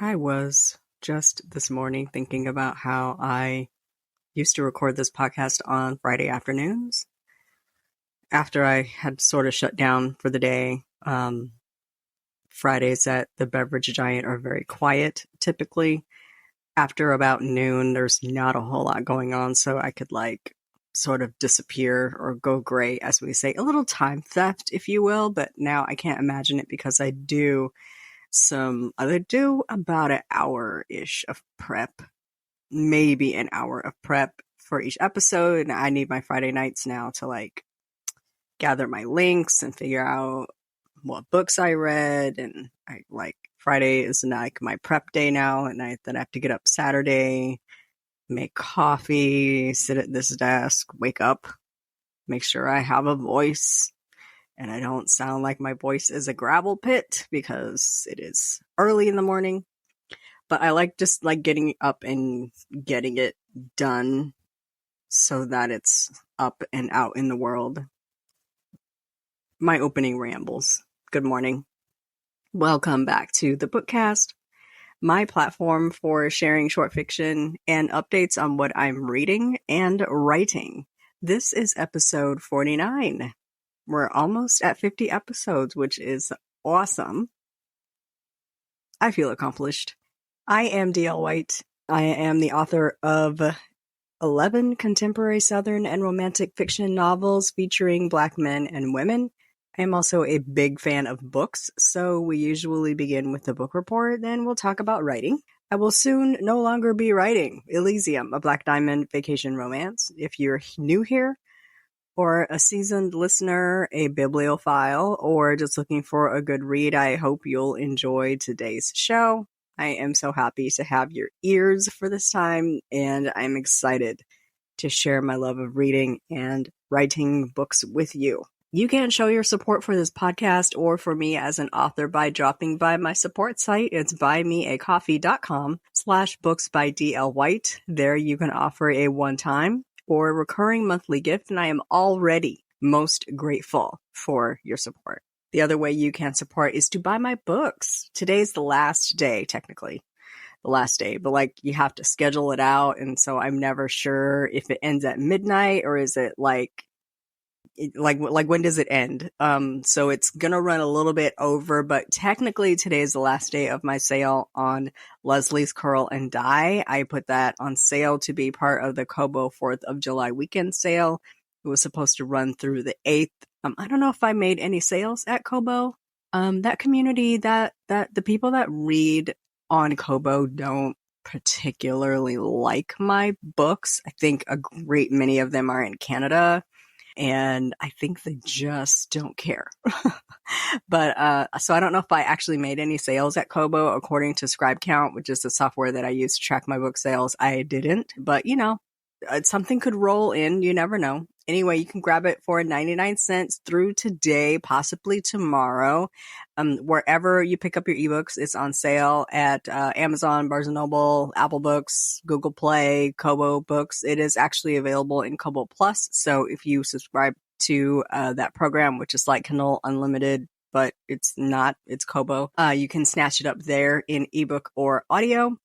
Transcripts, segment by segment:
I was just this morning thinking about how I used to record this podcast on Friday afternoons after I had sort of shut down for the day. Fridays at the Beverage Giant are very quiet typically. After about noon, there's not a whole lot going on, so I could sort of disappear or go gray, as we say, a little time theft, if you will. But now I can't imagine it because I do about an hour-ish of prep, maybe an hour of prep for each episode. And I need my Friday nights now to gather my links and figure out what books I read. And Friday is my prep day now. And then I have to get up Saturday, make coffee, sit at this desk, wake up, make sure I have a voice. And I don't sound like my voice is a gravel pit because it is early in the morning. But I like getting up and getting it done so that it's up and out in the world. My opening rambles. Good morning. Welcome back to the Bookcast, my platform for sharing short fiction and updates on what I'm reading and writing. This is episode 49. We're almost at 50 episodes, which is awesome. I feel accomplished. I am D.L. White. I am the author of 11 contemporary Southern and romantic fiction novels featuring Black men and women. I am also a big fan of books, so we usually begin with the book report, then we'll talk about writing. I will soon no longer be writing Elysium, a Black Diamond vacation romance. If you're new here, or a seasoned listener, a bibliophile, or just looking for a good read, I hope you'll enjoy today's show. I am so happy to have your ears for this time, and I'm excited to share my love of reading and writing books with you. You can show your support for this podcast or for me as an author by dropping by my support site. It's buymeacoffee.com/booksbydlwhite. There you can offer a one-time or recurring monthly gift, and I am already most grateful for your support. The other way you can support is to buy my books. Today's the last day, technically. The last day, but you have to schedule it out, and so I'm never sure if it ends at midnight or is it when does it end? So it's gonna run a little bit over, but technically today is the last day of my sale on Leslie's Curl and Dye. I put that on sale to be part of the Kobo 4th of July weekend sale. It was supposed to run through the 8th. I don't know if I made any sales at Kobo. That community, that the people that read on Kobo don't particularly like my books. I think a great many of them are in Canada, and I think they just don't care. But so I don't know if I actually made any sales at Kobo according to ScribeCount, which is the software that I use to track my book sales. I didn't, but something could roll in. You never know. Anyway, you can grab it for 99 cents through today, possibly tomorrow. Wherever you pick up your ebooks, it's on sale at Amazon, Barnes & Noble, Apple Books, Google Play, Kobo Books. It is actually available in Kobo Plus. So if you subscribe to that program, which is like Kindle Unlimited, but it's not, it's Kobo, you can snatch it up there in ebook or audio.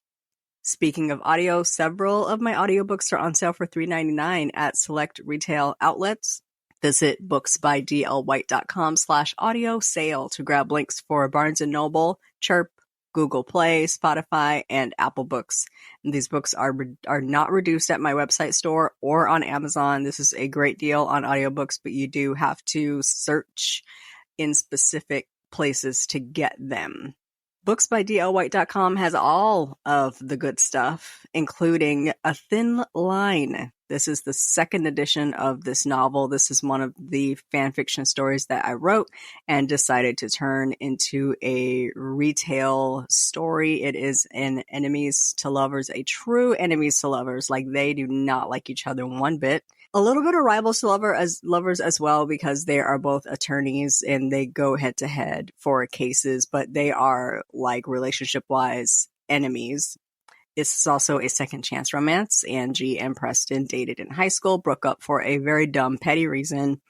Speaking of audio, several of my audiobooks are on sale for $3.99 at select retail outlets. Visit booksbydlwhite.com/audio sale to grab links for Barnes & Noble, Chirp, Google Play, Spotify, and Apple Books. And these books are not reduced at my website store or on Amazon. This is a great deal on audiobooks, but you do have to search in specific places to get them. Booksbydlwhite.com has all of the good stuff, including A Thin Line. This is the second edition of this novel. This is one of the fan fiction stories that I wrote and decided to turn into a retail story. It is an enemies to lovers, a true enemies to lovers. They do not like each other one bit. A little bit of rivals to lovers as well, because they are both attorneys and they go head to head for cases, but they are relationship wise enemies. This is also a second chance romance. Angie and Preston dated in high school, broke up for a very dumb, petty reason,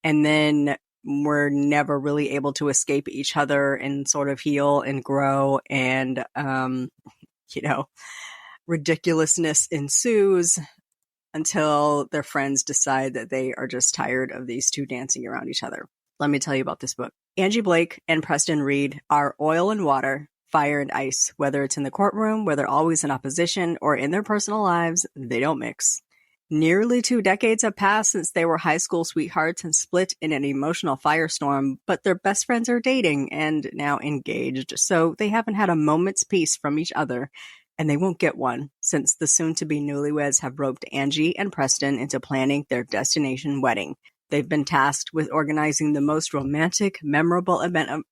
and then we're never really able to escape each other and sort of heal and grow, and ridiculousness ensues until their friends decide that they are just tired of these two dancing around each other. Let me tell you about this book. Angie Blake and Preston Reed are oil and water, fire and ice. Whether it's in the courtroom, where they're always in opposition, or in their personal lives, they don't mix. Nearly 2 decades have passed since they were high school sweethearts and split in an emotional firestorm, but their best friends are dating and now engaged, so they haven't had a moment's peace from each other. And they won't get one, since the soon-to-be newlyweds have roped Angie and Preston into planning their destination wedding. They've been tasked with organizing the most romantic, memorable event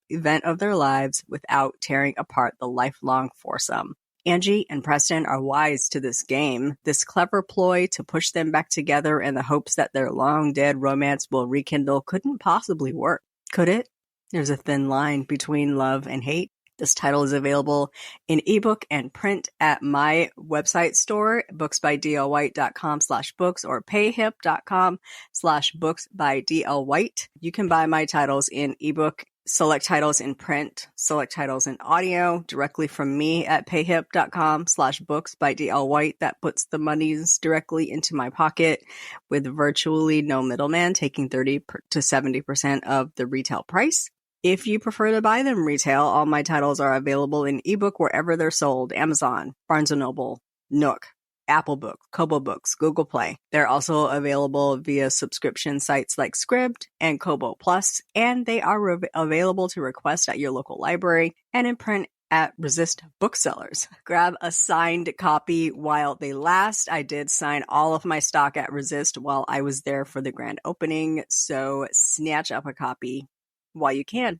of their lives without tearing apart the lifelong foursome. Angie and Preston are wise to this game, this clever ploy to push them back together in the hopes that their long-dead romance will rekindle couldn't possibly work. Could it? There's a thin line between love and hate. This title is available in ebook and print at my website store, booksbydlwhite.com/books or payhip.com/booksbydlwhite. You can buy my titles in ebook, select titles in print, select titles in audio directly from me at payhip.com/booksbydlwhite. That puts the monies directly into my pocket with virtually no middleman, taking 30 to 70% of the retail price. If you prefer to buy them retail, all my titles are available in ebook wherever they're sold: Amazon, Barnes & Noble, Nook, Apple Books, Kobo Books, Google Play. They're also available via subscription sites like Scribd and Kobo Plus, and they are available to request at your local library and in print at Resist Booksellers. Grab a signed copy while they last. I did sign all of my stock at Resist while I was there for the grand opening, so snatch up a copy while you can.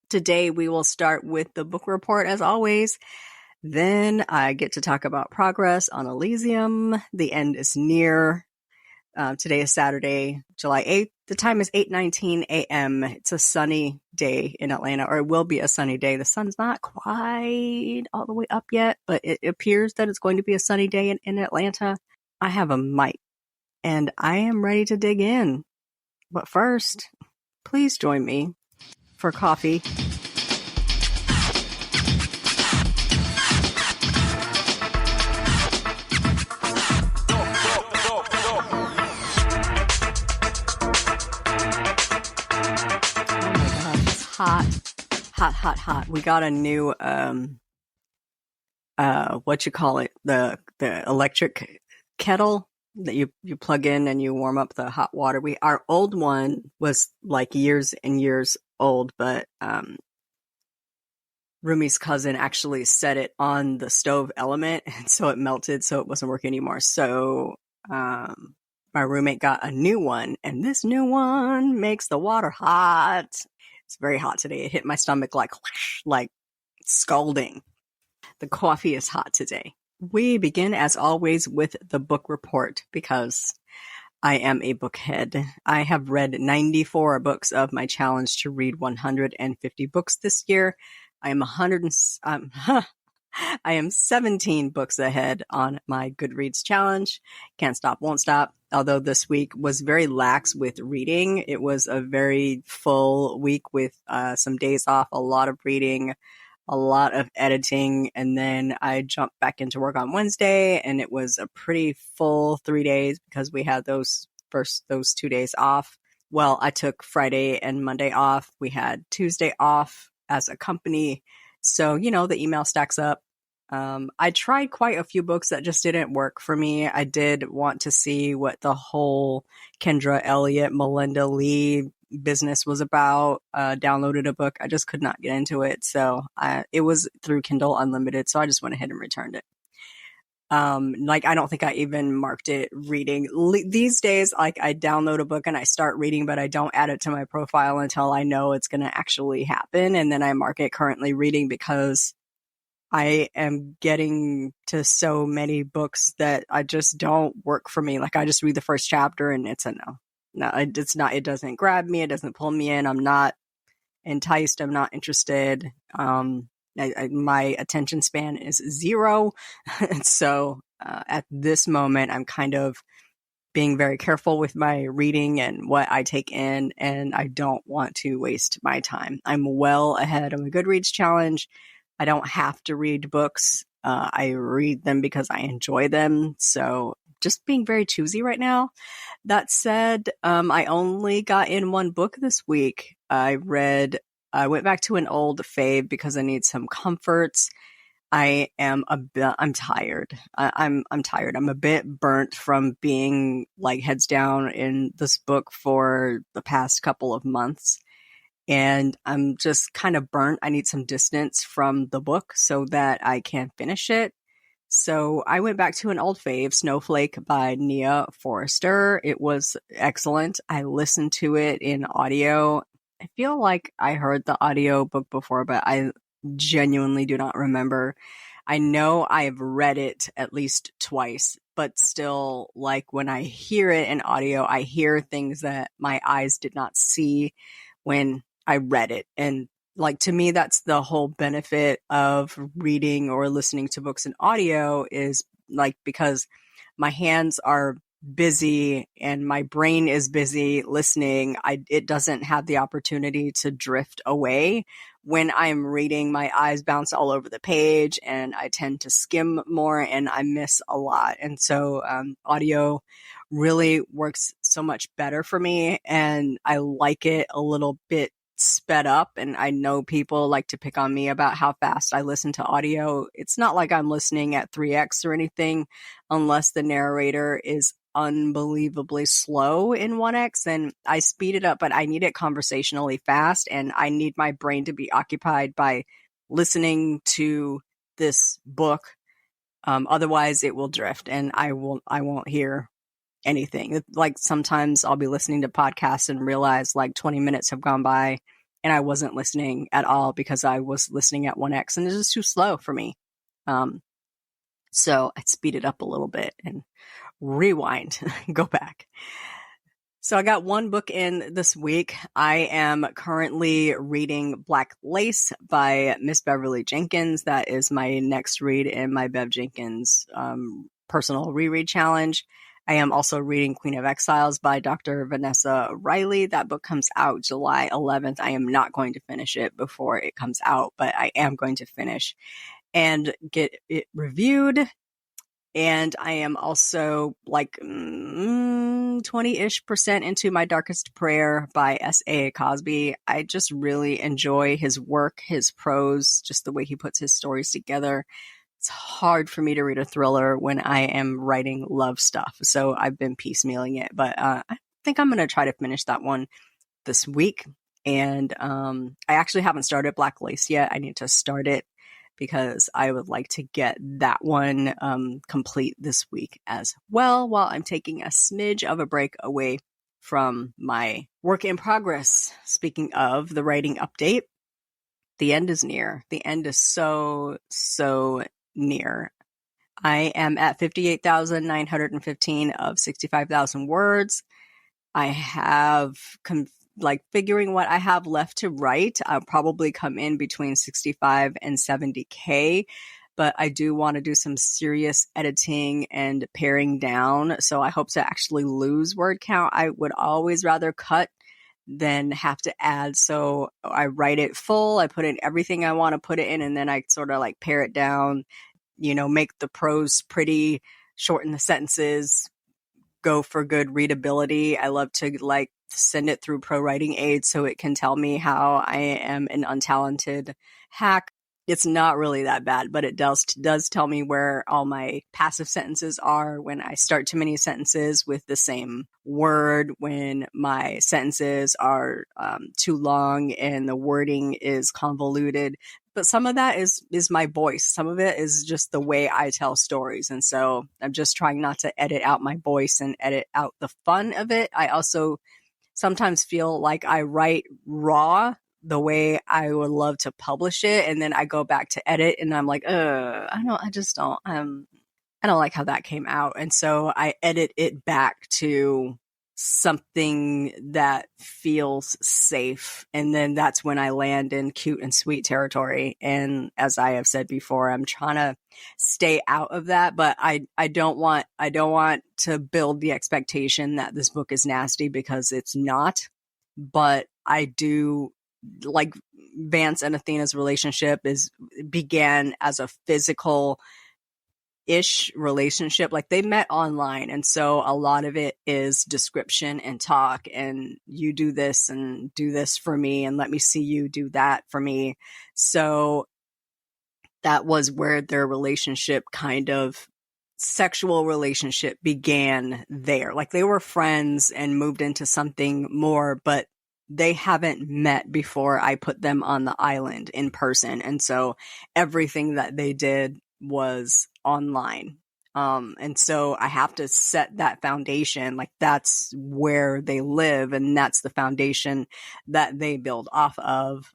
Today we will start with the book report as always. Then I get to talk about progress on Elysium. The end is near. Today is Saturday, July 8th. The time is 8:19 a.m. It's a sunny day in Atlanta, or it will be a sunny day. The sun's not quite all the way up yet, but it appears that it's going to be a sunny day in Atlanta. I have a mic and I am ready to dig in. But first, please join me for coffee. Hot. We got a new what you call it, the electric kettle that you plug in and you warm up the hot water. Our old one was like years and years old, but Rumi's cousin actually set it on the stove element, and so it melted, so it wasn't working anymore. So my roommate got a new one, and this new one makes the water hot. It's very hot today. It hit my stomach like scalding. The coffee is hot today. We begin, as always, with the book report because I am a bookhead. I have read 94 books of my challenge to read 150 books this year. I am 17 books ahead on my Goodreads challenge. Can't stop, won't stop. Although this week was very lax with reading. It was a very full week with some days off, a lot of reading, a lot of editing, and then I jumped back into work on Wednesday, and it was a pretty full 3 days because we had those 2 days off. Well, I took Friday and Monday off. We had Tuesday off as a company. So, the email stacks up. I tried quite a few books that just didn't work for me. I did want to see what the whole Kendra Elliott, Melinda Lee business was about. Downloaded a book. I just could not get into it. So it was through Kindle Unlimited. So I just went ahead and returned it. I don't think I even marked it reading. These days, I download a book and I start reading, but I don't add it to my profile until I know it's going to actually happen. And then I mark it currently reading because I am getting to so many books that I just don't work for me. I just read the first chapter and it's a no. No, it's not. It doesn't grab me. It doesn't pull me in. I'm not enticed. I'm not interested. My attention span is 0. And so at this moment, I'm kind of being very careful with my reading and what I take in, and I don't want to waste my time. I'm well ahead of a Goodreads challenge. I don't have to read books. I read them because I enjoy them. So just being very choosy right now. That said, I only got in one book this week. I went back to an old fave because I need some comforts. I'm tired. I'm tired. I'm a bit burnt from being like heads down in this book for the past couple of months. And I'm just kind of burnt. I need some distance from the book so that I can finish it. So I went back to an old fave, Snowflake by Nia Forrester. It was excellent. I listened to it in audio. I feel like I heard the audio book before, but I genuinely do not remember. I know I've read it at least twice, but still, like when I hear it in audio, I hear things that my eyes did not see when I read it. And like, to me, that's the whole benefit of reading or listening to books in audio, is like, because my hands are busy and my brain is busy listening, it doesn't have the opportunity to drift away. When I'm reading, my eyes bounce all over the page and I tend to skim more and I miss a lot. And so audio really works so much better for me, and I like it a little bit sped up. And I know people like to pick on me about how fast I listen to audio. It's not like I'm listening at 3x or anything, unless the narrator is unbelievably slow in 1x, and I speed it up, but I need it conversationally fast, and I need my brain to be occupied by listening to this book. Otherwise it will drift and I won't hear anything. Like, sometimes I'll be listening to podcasts and realize like 20 minutes have gone by and I wasn't listening at all because I was listening at 1x, and it's just too slow for me. So I speed it up a little bit and rewind, go back. So I got one book in this week. I am currently reading Black Lace by Miss Beverly Jenkins. That is my next read in my Bev Jenkins personal reread challenge. I am also reading Queen of Exiles by Dr. Vanessa Riley. That book comes out July 11th. I am not going to finish it before it comes out, but I am going to finish and get it reviewed. And I am also like 20-ish% into My Darkest Prayer by S.A. Cosby. I just really enjoy his work, his prose, just the way he puts his stories together. It's hard for me to read a thriller when I am writing love stuff, so I've been piecemealing it. But I think I'm going to try to finish that one this week. And I actually haven't started Black Lace yet. I need to start it because I would like to get that one complete this week as well, while I'm taking a smidge of a break away from my work in progress. Speaking of the writing update, the end is near. The end is so near. I am at 58,915 of 65,000 words. I have figuring what I have left to write. I'll probably come in between 65 and 70K, but I do want to do some serious editing and paring down. So I hope to actually lose word count. I would always rather cut than have to add. So I write it full. I put in everything I want to put it in, and then I sort of like pare it down, make the prose pretty, shorten the sentences, go for good readability. I love to send it through Pro Writing Aid so it can tell me how I am an untalented hack. It's not really that bad, but it does tell me where all my passive sentences are, when I start too many sentences with the same word, when my sentences are too long and the wording is convoluted. But some of that is my voice. Some of it is just the way I tell stories. And so I'm just trying not to edit out my voice and edit out the fun of it. I also sometimes feel like I write raw the way I would love to publish it, and then I go back to edit and I'm like, I don't like how that came out. And so I edit it back to something that feels safe. And then that's when I land in cute and sweet territory. And as I have said before, I'm trying to stay out of that, but I don't want to build the expectation that this book is nasty, because it's not. But I do like Vance and Athena's relationship began as a physical ish relationship. Like, they met online, and so a lot of it is description and talk, and you do this and do this for me, and let me see you do that for me. So that was where their relationship, kind of sexual relationship, began there. Like, they were friends and moved into something more, but they haven't met before I put them on the island in person. And so everything that they did was online. And so I have to set that foundation. Like, that's where they live, and that's the foundation that they build off of.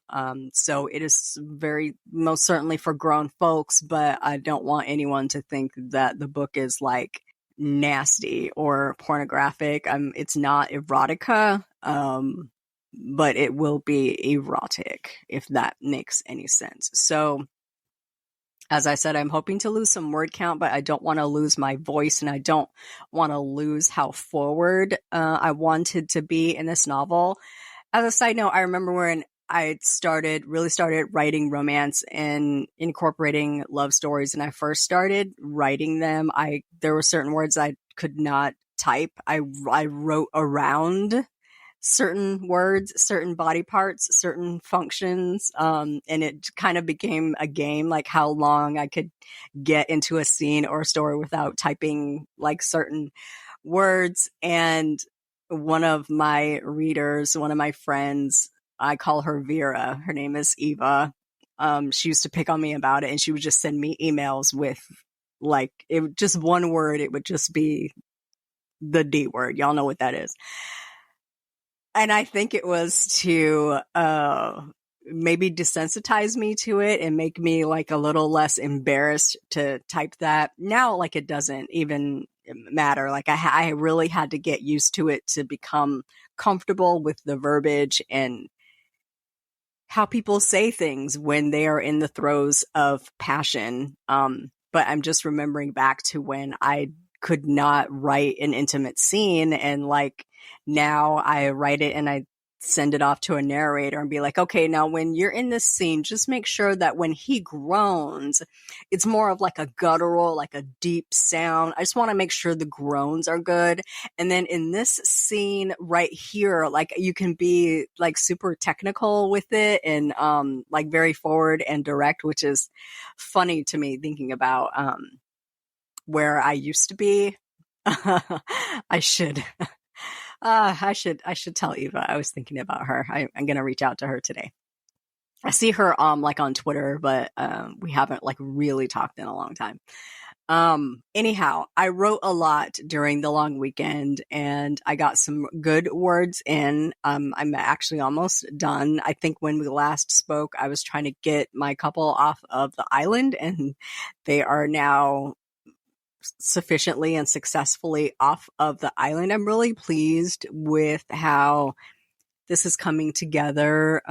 So it is very, most certainly for grown folks, but I don't want anyone to think that the book is like nasty or pornographic. It's not erotica. But it will be erotic, if that makes any sense. So, as I said, I'm hoping to lose some word count, but I don't want to lose my voice, and I don't want to lose how forward I wanted to be in this novel. As a side note, I remember when I really started writing romance and incorporating love stories, and I first started writing them, there were certain words I could not type. I wrote around certain words, certain body parts, certain functions. And it kind of became a game, like how long I could get into a scene or a story without typing like certain words. And one of my readers, one of my friends, I call her Vera. Her name is Eva. She used to pick on me about it, and she would just send me emails with like, just one word. It would just be the D word. Y'all know what that is. And I think it was to maybe desensitize me to it and make me like a little less embarrassed to type that. Now, like, it doesn't even matter. Like, I really had to get used to it to become comfortable with the verbiage and how people say things when they are in the throes of passion. But I'm just remembering back to when I could not write an intimate scene, and like, now I write it and I send it off to a narrator and be like, okay, now when you're in this scene, just make sure that when he groans, it's more of like a guttural, like a deep sound. I just want to make sure the groans are good. And then in this scene right here, like, you can be like super technical with it and like very forward and direct, which is funny to me thinking about where I used to be. I should tell Eva. I was thinking about her. I'm gonna reach out to her today. I see her like on Twitter, but we haven't like really talked in a long time. Anyhow, I wrote a lot during the long weekend, and I got some good words in. I'm actually almost done. I think when we last spoke, I was trying to get my couple off of the island, and they are now sufficiently and successfully off of the island. I'm really pleased with how this is coming together,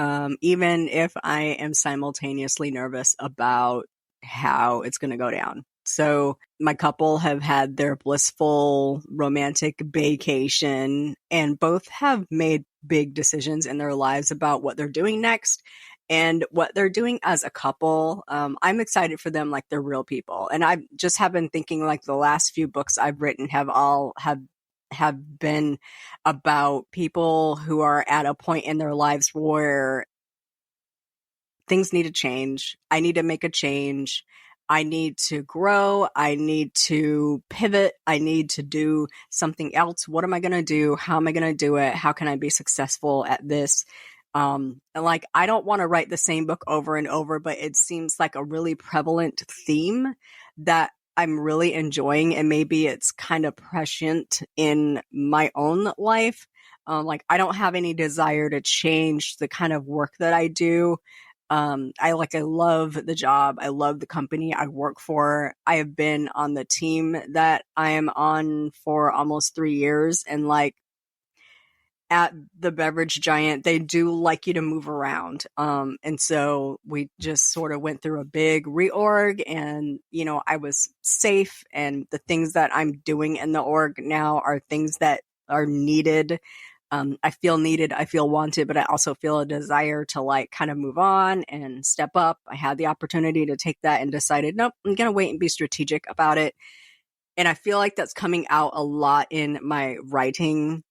even if I am simultaneously nervous about how it's going to go down. So my couple have had their blissful romantic vacation, and both have made big decisions in their lives about what they're doing next and what they're doing as a couple. I'm excited for them, like they're real people. And I just have been thinking, like, the last few books I've written have been about people who are at a point in their lives where things need to change. I need to make a change. I need to grow. I need to pivot. I need to do something else. What am I going to do? How am I going to do it? How can I be successful at this? And like, I don't want to write the same book over and over, but it seems like a really prevalent theme that I'm really enjoying, and maybe it's kind of prescient in my own life. Like, I don't have any desire to change the kind of work that I do. I love the job. I love the company I work for. I have been on the team that I am on for almost 3 years, and like, at the beverage giant, they do like you to move around. And so we just sort of went through a big reorg, and, you know, I was safe, and the things that I'm doing in the org now are things that are needed. I feel needed, I feel wanted, but I also feel a desire to like kind of move on and step up. I had the opportunity to take that and decided, nope, I'm going to wait and be strategic about it. And I feel like that's coming out a lot in my writing,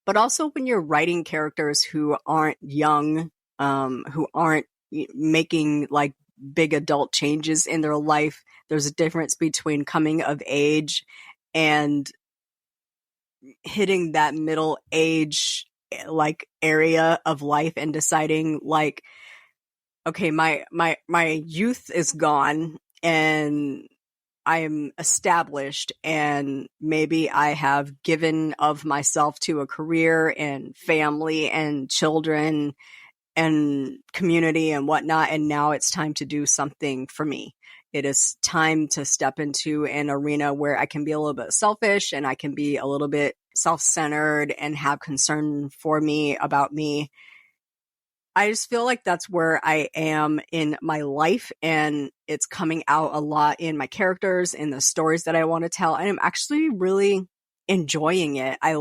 but also when you're writing characters who aren't young, who aren't making like big adult changes in their life. There's a difference between coming of age and hitting that middle age like area of life and deciding like, okay, my youth is gone and I'm established, and maybe I have given of myself to a career and family and children and community and whatnot. And now it's time to do something for me. It is time to step into an arena where I can be a little bit selfish and I can be a little bit self-centered and have concern for me about me. I just feel like that's where I am in my life, and it's coming out a lot in my characters, in the stories that I want to tell. And I'm actually really enjoying it. I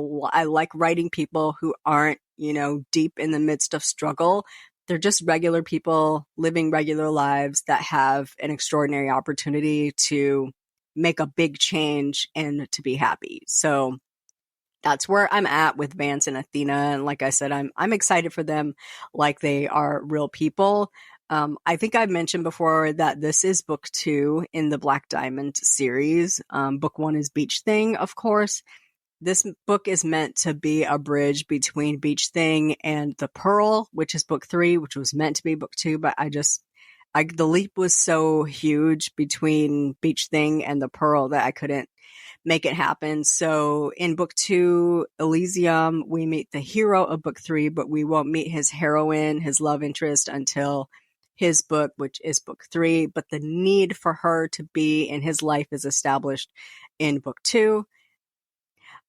like writing people who aren't, you know, deep in the midst of struggle. They're just regular people living regular lives that have an extraordinary opportunity to make a big change and to be happy. So that's where I'm at with Vance and Athena. And like I said, I'm excited for them like they are real people. I think I've mentioned before that this is book 2 in the Black Diamond series. Book 1 is Beach Thing, of course. This book is meant to be a bridge between Beach Thing and The Pearl, which is book 3, which was meant to be book 2. But the leap was so huge between Beach Thing and The Pearl that I couldn't make it happen. So in book 2, Elysium, we meet the hero of book 3, but we won't meet his heroine, his love interest, until his book, which is book 3. But the need for her to be in his life is established in book 2.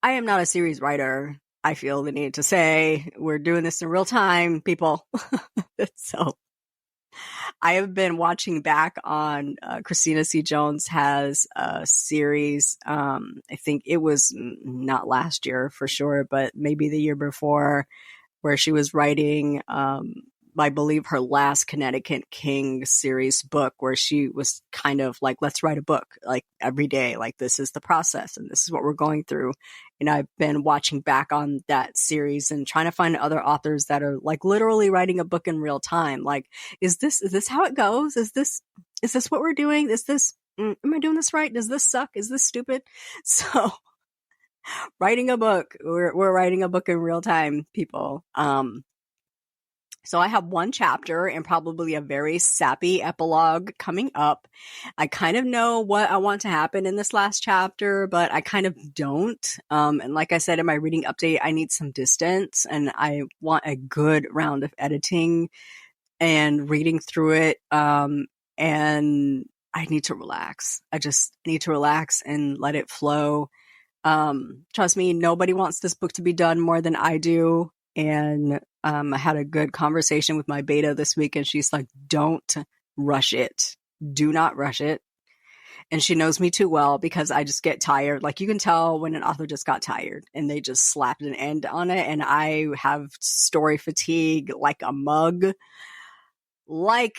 I am not a series writer. I feel the need to say we're doing this in real time, people. So I have been watching back on Christina C. Jones has a series. I think it was not last year for sure, but maybe the year before, where she was writing, I believe, her last Connecticut King series book, where she was kind of like, let's write a book like every day. Like, this is the process and this is what we're going through. And I've been watching back on that series and trying to find other authors that are like literally writing a book in real time. Like, is this how it goes? Is this what we're doing? Am I doing this right? Does this suck? Is this stupid? So writing a book, we're writing a book in real time, people. So I have one chapter and probably a very sappy epilogue coming up. I kind of know what I want to happen in this last chapter, but I kind of don't. And like I said in my reading update, I need some distance and I want a good round of editing and reading through it. And I need to relax. I just need to relax and let it flow. Trust me, nobody wants this book to be done more than I do. And I had a good conversation with my beta this week, and she's like, don't rush it. Do not rush it. And she knows me too well because I just get tired. Like, you can tell when an author just got tired and they just slapped an end on it. And I have story fatigue like a mug, like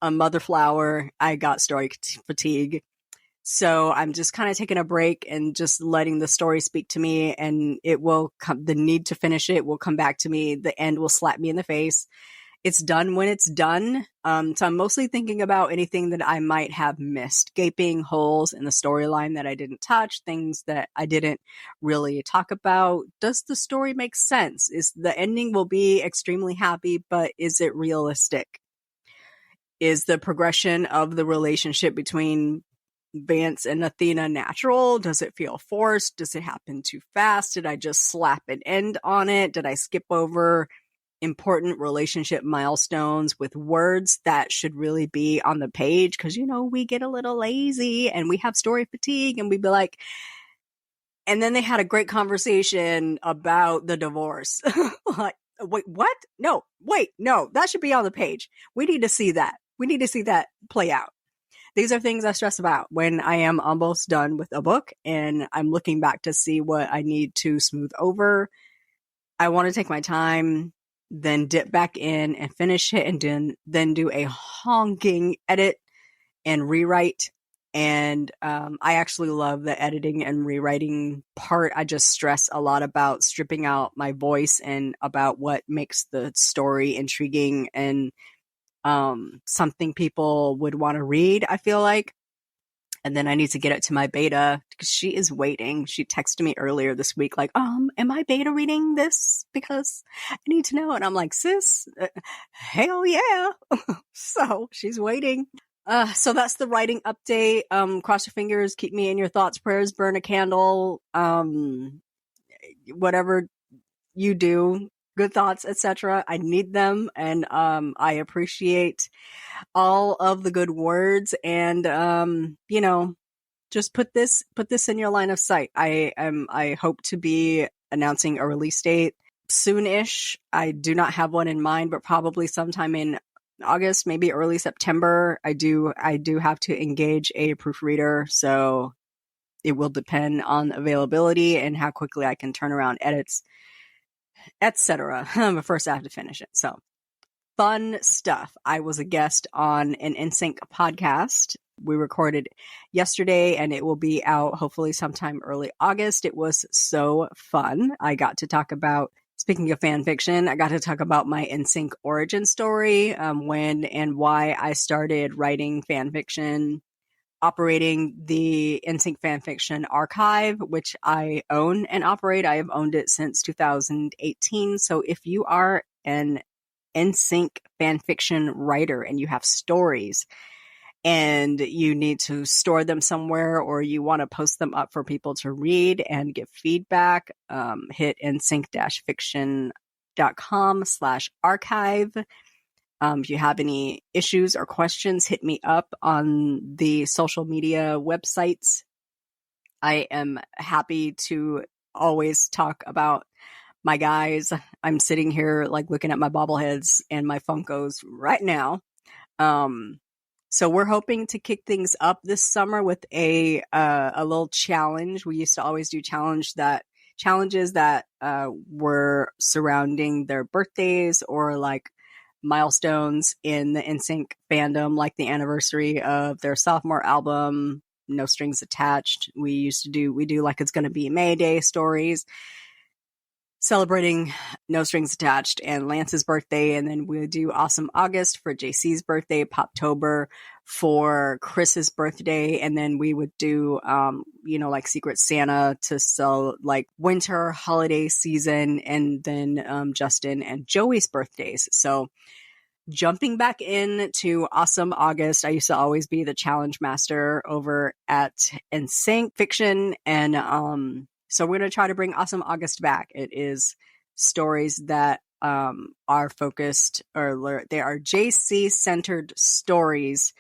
a mother flower. I got story fatigue. So I'm just kind of taking a break and just letting the story speak to me, and it will come, the need to finish it will come back to me. The end will slap me in the face. It's done when it's done. So I'm mostly thinking about anything that I might have missed, gaping holes in the storyline that I didn't touch, things that I didn't really talk about. Does the story make sense? Is the ending will be extremely happy, but is it realistic? Is the progression of the relationship between Vance and Athena natural? Does it feel forced? Does it happen too fast? Did I just slap an end on it? Did I skip over important relationship milestones with words that should really be on the page? Because, you know, we get a little lazy and we have story fatigue and we'd be like, And then they had a great conversation about the divorce. Like, wait, what? No, wait, no, that should be on the page. We need to see that. We need to see that play out. These are things I stress about when I am almost done with a book and I'm looking back to see what I need to smooth over. I want to take my time, then dip back in and finish it, and then do a honking edit and rewrite. And I actually love the editing and rewriting part. I just stress a lot about stripping out my voice and about what makes the story intriguing and something people would want to read, I feel like. And then I need to get it to my beta because she is waiting. She texted me earlier this week, like, am I beta reading this? Because I need to know. And I'm like, sis, hell yeah. So she's waiting. So that's the writing update. Cross your fingers, keep me in your thoughts, prayers, burn a candle, whatever you do, good thoughts, etc. I need them, and I appreciate all of the good words, and just put this in your line of sight. I hope to be announcing a release date soonish. I do not have one in mind, but probably sometime in August, maybe early September. I do have to engage a proofreader, so it will depend on availability and how quickly I can turn around edits, etc. But first I have to finish it. So fun stuff. I was a guest on an NSYNC podcast. We recorded yesterday and it will be out hopefully sometime early August. It was so fun. I got to talk about, speaking of fan fiction, I got to talk about my NSYNC origin story, when and why I started writing fan fiction, operating the NSYNC fanfiction archive, which I own and operate. I have owned it since 2018. So if you are an NSYNC fanfiction writer and you have stories and you need to store them somewhere or you want to post them up for people to read and give feedback, hit nsync-fiction.com/archive. If you have any issues or questions, hit me up on the social media websites. I am happy to always talk about my guys. I'm sitting here like looking at my bobbleheads and my Funkos right now. So we're hoping to kick things up this summer with a little challenge. We used to always do challenges that were surrounding their birthdays or like milestones in the NSYNC fandom, like the anniversary of their sophomore album, No Strings Attached. We do like It's Gonna Be May Day stories, celebrating No Strings Attached and Lance's birthday, and then we do Awesome August for JC's birthday, Poptober for Chris's birthday, and then we would do like Secret Santa to sell like winter holiday season, and then Justin and Joey's birthdays. So jumping back into Awesome August, I used to always be the challenge master over at NSYNC Fiction, and so we're going to try to bring Awesome August back. It is stories that are focused, or they are JC-centered stories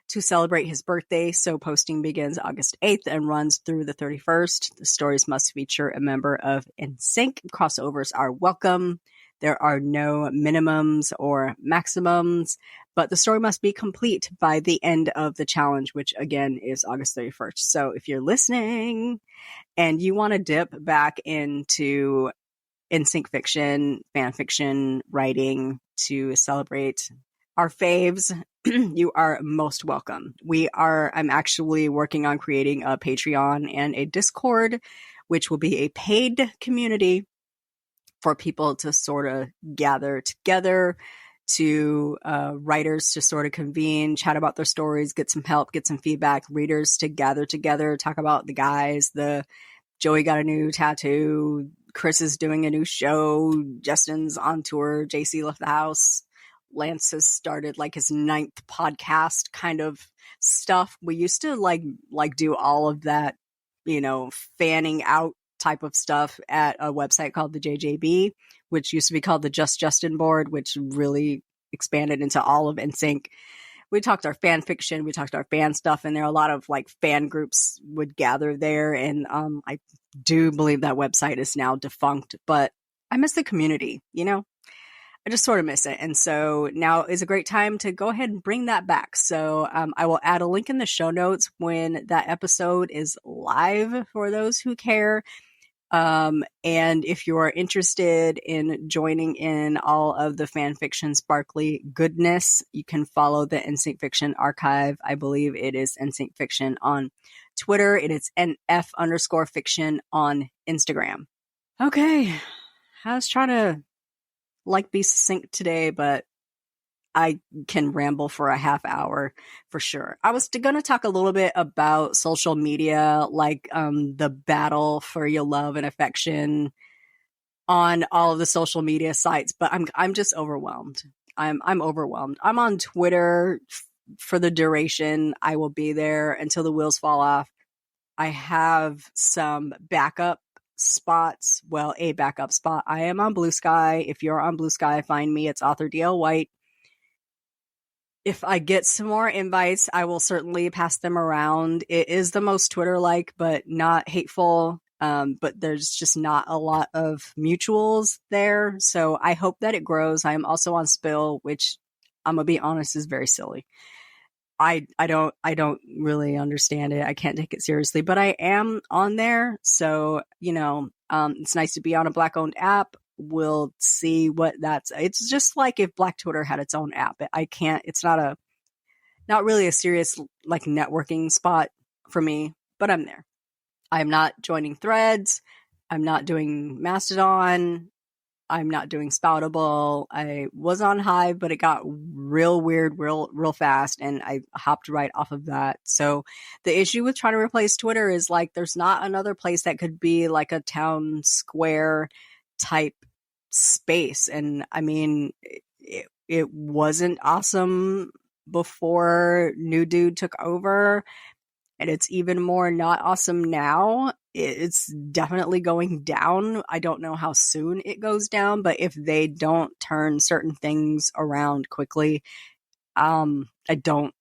to celebrate his birthday. So posting begins August 8th and runs through the 31st. The stories must feature a member of NSYNC. Crossovers are welcome. There are no minimums or maximums, but the story must be complete by the end of the challenge, which again is August 31st. So if you're listening and you want to dip back into NSYNC fiction, fan fiction writing to celebrate our faves, you are most welcome. I'm actually working on creating a Patreon and a Discord, which will be a paid community for people to sort of gather together, to writers to sort of convene, chat about their stories, get some help, get some feedback, readers to gather together, talk about the guys. Joey got a new tattoo, Chris is doing a new show, Justin's on tour, JC left the house, Lance has started like his 9th podcast kind of stuff. We used to like do all of that, fanning out type of stuff at a website called the JJB, which used to be called the Just Justin board, which really expanded into all of NSYNC. we talked our fan fiction, we talked our fan stuff, and there are a lot of like fan groups would gather there. And I do believe that website is now defunct, but I miss the community, you know? I just sort of miss it. And so now is a great time to go ahead and bring that back. So I will add a link in the show notes when that episode is live for those who care. And if you are interested in joining in all of the fan fiction sparkly goodness, you can follow the NSYNC Fiction Archive. I believe it is NSYNC Fiction on Twitter. It is NF_fiction on Instagram. Okay. I was trying to be succinct today, but I can ramble for a half hour for sure. I was going to talk a little bit about social media, like the battle for your love and affection on all of the social media sites, but I'm just overwhelmed. I'm overwhelmed. I'm on Twitter for the duration. I will be there until the wheels fall off. I have some backup spots. Well, a backup spot. I am on Blue Sky. If you're on Blue Sky, find me. It's author DL White. If I get some more invites, I will certainly pass them around. It is the most Twitter-like, but not hateful. But there's just not a lot of mutuals there. So I hope that it grows. I am also on Spill, which I'm gonna be honest is very silly. I don't really understand it. I can't take it seriously, but I am on there. So, you know, it's nice to be on a Black owned app. We'll see what it's just like if Black Twitter had its own app. It's not really a serious like networking spot for me, but I'm there. I'm not joining Threads. I'm not doing Mastodon. I'm not doing Spoutable. I was on Hive, but it got real weird real fast, and I hopped right off of that. So the issue with trying to replace Twitter is like there's not another place that could be like a town square type space. And I mean, it wasn't awesome before New Dude took over, and it's even more not awesome now. It's definitely going down. I don't know how soon it goes down, but if they don't turn certain things around quickly, I don't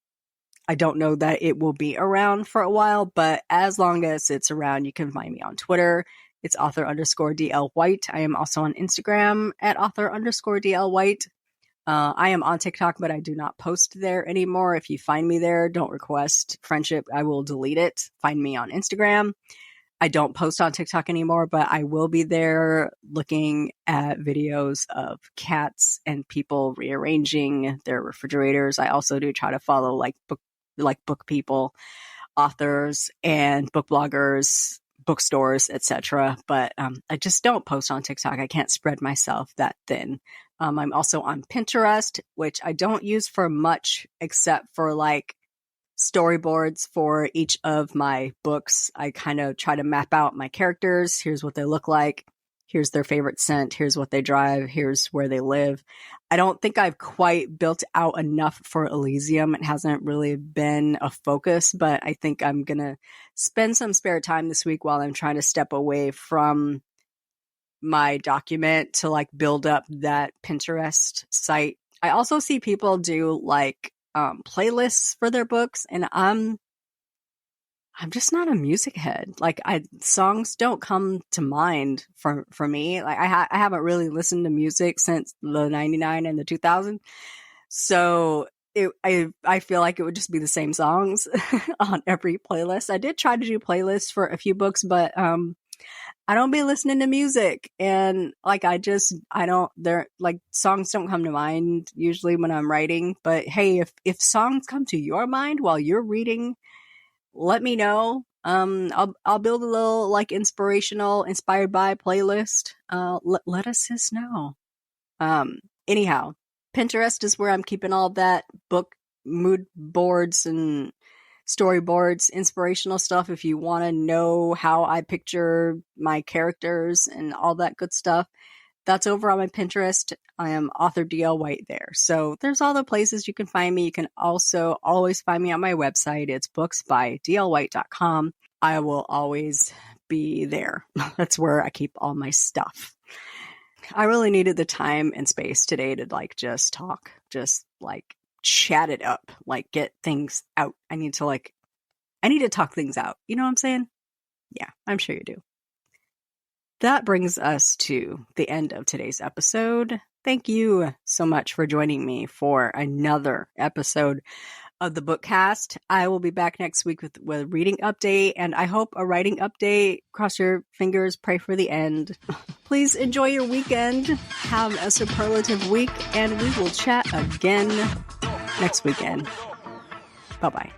know that it will be around for a while. But as long as it's around, you can find me on Twitter. It's author_DL White. I am also on Instagram at author_DL White. I am on TikTok, but I do not post there anymore. If you find me there, don't request friendship. I will delete it. Find me on Instagram. I don't post on TikTok anymore, but I will be there looking at videos of cats and people rearranging their refrigerators. I also do try to follow book people, authors, and book bloggers, bookstores, etc. But I just don't post on TikTok. I can't spread myself that thin. I'm also on Pinterest, which I don't use for much except for like storyboards for each of my books. I kind of try to map out my characters. Here's what they look like. Here's their favorite scent. Here's what they drive. Here's where they live. I don't think I've quite built out enough for Elysium. It hasn't really been a focus, but I think I'm going to spend some spare time this week while I'm trying to step away from my document to like build up that Pinterest site. I also see people do like playlists for their books, and I'm just not a music head. Like songs don't come to mind for me. Like I haven't really listened to music since the 99 and the 2000. So I feel like it would just be the same songs on every playlist. I did try to do playlists for a few books, but I don't be listening to music, and like songs don't come to mind usually when I'm writing. But hey, if songs come to your mind while you're reading, let me know. I'll build a little like inspired by playlist. Let us know. Anyhow, Pinterest is where I'm keeping all that book mood boards and storyboards, inspirational stuff. If you want to know how I picture my characters and all that good stuff, that's over on my Pinterest. I am author DL White there. So there's all the places you can find me. You can also always find me on my website. It's booksbydlwhite.com. I will always be there. That's where I keep all my stuff. I really needed the time and space today to like just talk, just like chat it up, like get things out. I need to talk things out. You know what I'm saying? Yeah, I'm sure you do. That brings us to the end of today's episode. Thank you so much for joining me for another episode of the Bookcast. I will be back next week with a reading update, and I hope a writing update. Cross your fingers, pray for the end. Please enjoy your weekend. Have a superlative week, and we will chat again next weekend. Bye-bye.